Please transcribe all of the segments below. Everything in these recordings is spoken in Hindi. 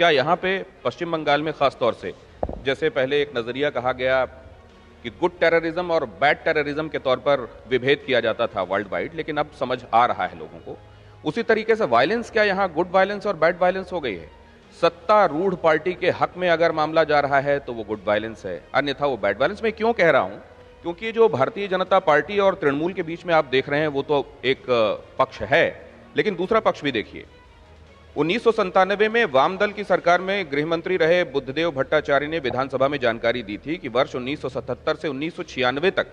क्या यहाँ पे पश्चिम बंगाल में खास तौर से, जैसे पहले एक नजरिया कहा गया कि गुड टेररिज्म और बैड टेररिज्म के तौर पर विभेद किया जाता था वर्ल्ड वाइड, लेकिन अब समझ आ रहा है लोगों को, उसी तरीके से वायलेंस क्या यहाँ गुड वायलेंस और बैड वायलेंस हो गई है? सत्तारूढ़ पार्टी के हक में अगर मामला जा रहा है तो वो गुड वायलेंस है, अन्यथा वो बैड वायलेंस। मैं क्यों कह रहा हूं? क्योंकि जो भारतीय जनता पार्टी और तृणमूल के बीच में आप देख रहे हैं वो तो एक पक्ष है, लेकिन दूसरा पक्ष भी देखिए। 1997 में वाम दल की सरकार में गृह मंत्री रहे बुद्धदेव भट्टाचार्य ने विधानसभा में जानकारी दी थी कि वर्ष 1977 से 1996 तक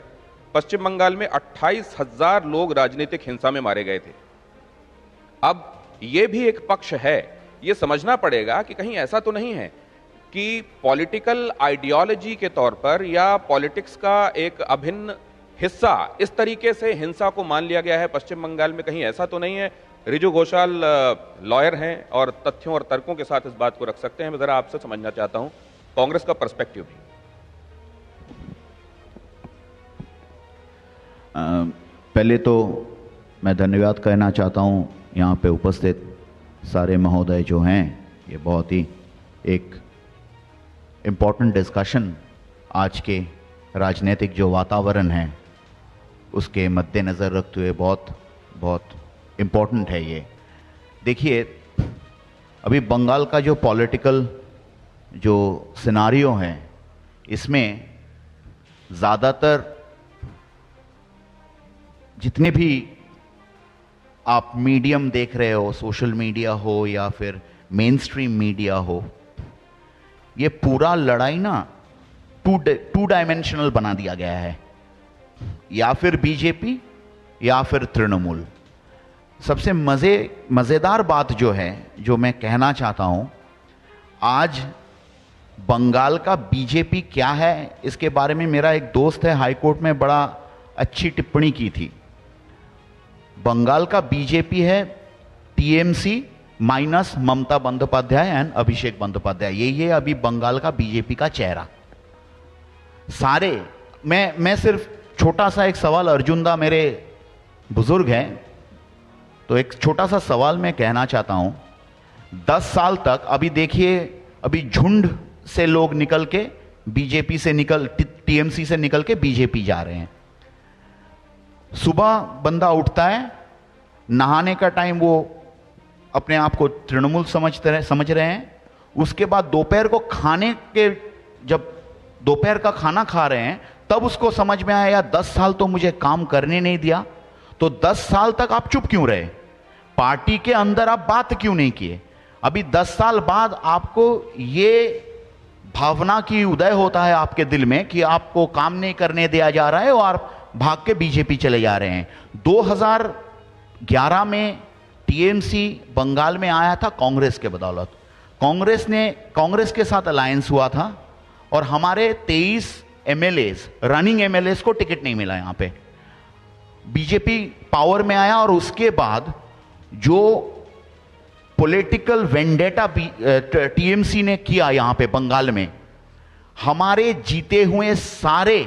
पश्चिम बंगाल में 28,000 लोग राजनीतिक हिंसा में मारे गए थे। अब यह भी एक पक्ष है, यह समझना पड़ेगा कि कहीं ऐसा तो नहीं है कि पॉलिटिकल आइडियोलॉजी के तौर पर या पॉलिटिक्स का एक अभिन्न हिस्सा इस तरीके से हिंसा को मान लिया गया है पश्चिम बंगाल में। कहीं ऐसा तो नहीं है? रिजू घोषाल लॉयर हैं और तथ्यों और तर्कों के साथ इस बात को रख सकते हैं। मैं जरा आपसे समझना चाहता हूं कांग्रेस का पर्सपेक्टिव भी। पहले तो मैं धन्यवाद कहना चाहता हूं यहाँ पे उपस्थित सारे महोदय जो हैं। ये बहुत ही एक इम्पॉर्टेंट डिस्कशन आज के राजनीतिक जो वातावरण है उसके मद्देनज़र रखते हुए बहुत इम्पॉर्टेंट है ये। देखिए, अभी बंगाल का जो पॉलिटिकल जो सिनारियो है इसमें ज़्यादातर जितने भी आप मीडियम देख रहे हो, सोशल मीडिया हो या फिर मेन स्ट्रीम मीडिया हो, ये पूरा लड़ाई ना टू डायमेंशनल बना दिया गया है, या फिर बीजेपी या फिर तृणमूल। सबसे मज़ेदार बात जो है, जो मैं कहना चाहता हूं, आज बंगाल का बीजेपी क्या है इसके बारे में मेरा एक दोस्त है हाईकोर्ट में बड़ा अच्छी टिप्पणी की थी। बंगाल का बीजेपी है TMC minus Mamata Bandopadhyay and Abhishek Bandopadhyay. यही है अभी बंगाल का बीजेपी का चेहरा। सारे मैं सिर्फ छोटा सा एक सवाल, अर्जुन दा मेरे बुजुर्ग हैं, तो एक छोटा सा सवाल मैं कहना चाहता हूं। 10 साल तक अभी देखिए, अभी झुंड से लोग निकल के बीजेपी से टीएमसी से निकल के बीजेपी जा रहे हैं। सुबह बंदा उठता है, नहाने का टाइम वो अपने आप को तृणमूल समझ रहे हैं। उसके बाद दोपहर को खाने के, जब दोपहर का खाना खा रहे हैं तब उसको समझ में आया 10 साल तो मुझे काम करने नहीं दिया, तो 10 साल तक आप चुप क्यों रहे? पार्टी के अंदर आप बात क्यों नहीं किए? अभी 10 साल बाद आपको ये भावना की उदय होता है आपके दिल में कि आपको काम नहीं करने दिया जा रहा है और भाग के बीजेपी चले जा रहे हैं। 2011 में टीएमसी बंगाल में आया था कांग्रेस के बदौलत। कांग्रेस के साथ अलायंस हुआ था और हमारे 23 एमएलएस, रनिंग एमएलएस को टिकट नहीं मिला। यहां पे बीजेपी पावर में आया और उसके बाद जो पॉलिटिकल वेंडेटा टीएमसी ने किया यहां पे बंगाल में, हमारे जीते हुए सारे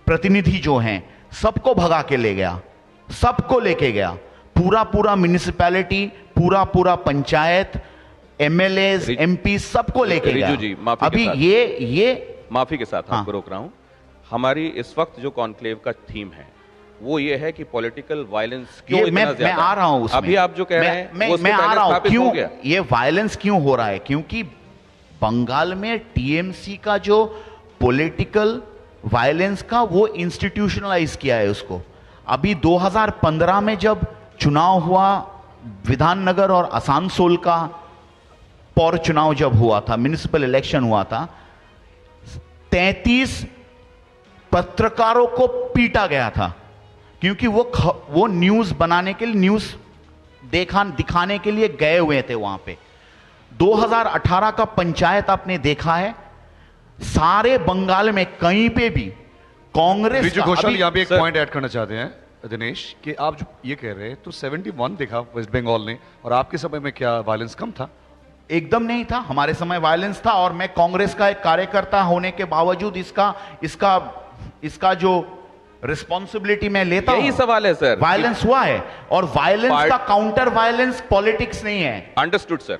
प्रतिनिधि जो हैं सबको भगा के ले गया, सबको लेके गया। पूरा म्युनिसिपैलिटी, पूरा पंचायत, एमएलएस, एमपी सबको लेके गया। रिजू जी, माफी अभी के साथ, ये माफी के साथ आपको रोक रहा हूं। हमारी इस वक्त जो कॉन्क्लेव का थीम है वो ये है कि पॉलिटिकल वायलेंस क्यों इतना ज्यादा? मैं आ रहा हूं उसमें। अभी आप जो कह रहे हैं मैं आ रहा हूं क्यों ये वायलेंस क्यों हो रहा है। क्योंकि बंगाल में टीएमसी का जो पॉलिटिकल वायलेंस का वो इंस्टीट्यूशनलाइज किया है उसको। अभी 2015 में जब चुनाव हुआ, विधाननगर और आसनसोल का पौर चुनाव जब हुआ था, म्युनिसिपल इलेक्शन हुआ था, 33 पत्रकारों को पीटा गया था क्योंकि वो न्यूज बनाने के लिए, न्यूज दिखाने के लिए गए हुए थे वहां पे। 2018 का पंचायत आपने देखा है, सारे बंगाल में कहीं पे भी कांग्रेस। रिजू घोषाल यहां पे एक पॉइंट ऐड करना चाहते हैं दिनेश, कि आप जो ये कह रहे हैं तो 71 देखा वेस्ट बंगाल ने, और आपके समय में क्या वायलेंस कम था? एकदम नहीं था, हमारे समय वायलेंस था। और मैं कांग्रेस का एक कार्यकर्ता होने के बावजूद इसका जो रिस्पॉन्सिबिलिटी मैं लेता हूं, यही सवाल है सर। वायलेंस हुआ है और वायलेंस का काउंटर वायलेंस पॉलिटिक्स नहीं है। Understood sir.